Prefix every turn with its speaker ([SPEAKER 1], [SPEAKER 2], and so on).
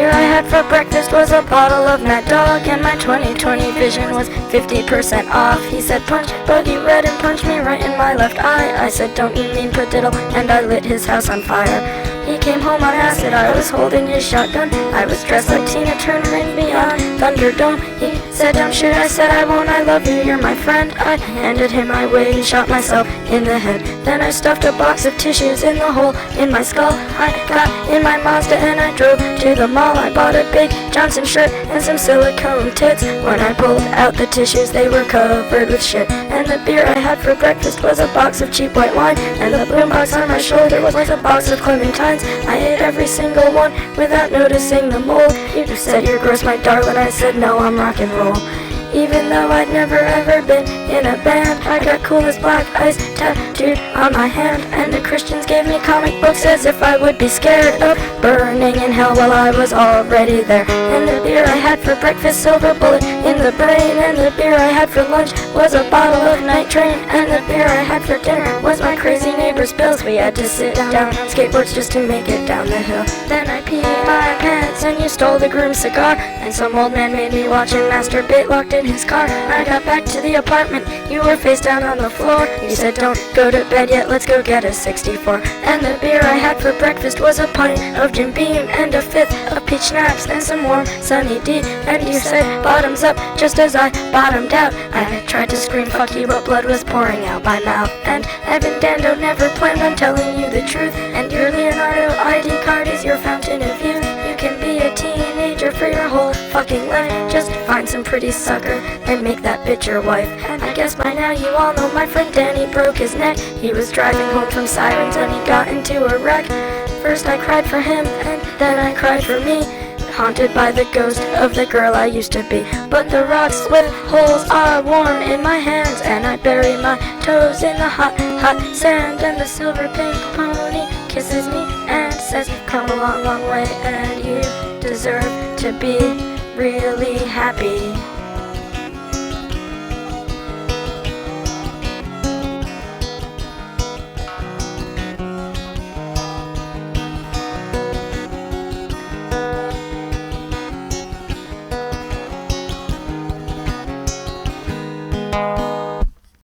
[SPEAKER 1] beer I had for breakfast was a bottle of Mad Dog, and my 20/20 vision was 50% off. He said punch buggy red and punched me right in my left eye. I said don't you mean padiddle, and I lit his house on fire. He came home on acid, I was holding his shotgun. I was dressed like Tina Turner in Beyond Thunderdome. He said don't shoot, I said I won't, I love you, you're my friend. I handed him my wig and shot myself in the head. Then I stuffed a box of tissues in the hole in my skull. I got in my Mazda and I drove to the mall. I bought a big Johnson shirt and some silicone tits. When I pulled out the tissues, they were covered with shit. And the beer I had for breakfast was a box of cheap white wine, and the boombox on my shoulder was a box of clementines. I ate every single one without noticing the mold. You said you're gross, my darling. I said no, I'm rock and roll. Even though I'd never ever been in a band, I got cool as black ice tattooed on my hand. And the Christians gave me comic books as if I would be scared of burning in hell while I was already there. And the beer I had for breakfast, silver bullet in the brain. And the beer I had for lunch was a bottle of Night Train. And the beer I had for dinner was my crazy neighbor's pills. We had to sit down on skateboards just to make it down the hill. Then I peed my pants and you stole the groom's cigar. And some old man made me watch him masturbate locked in his car. I got back to the apartment, you were face down on the floor. You said don't go to bed yet, let's go get a 64. And the beer I had for breakfast was a pint of Jim Beam and a fifth of peach schnapps and some warm Sunny D. And you said bottoms up just as I bottomed out. I tried to scream fuck you, but blood was pouring out my mouth. And Evan Dando never planned on telling you the truth. And your Leonardo ID card is your fountain of youth. You can be a teenager for your whole fucking life. Just find some pretty sucker and make that bitch your wife. And I guess by now you all know my friend Danny broke his neck. He was driving home from Sirens when he got into a wreck. First I cried for him and then I cried for me, haunted by the ghost of the girl I used to be. But the rocks with holes are warm in my hands, and I bury my toes in the hot, hot sand. And the silver pink pony kisses me and says come a long, long way, and you deserve to be really happy.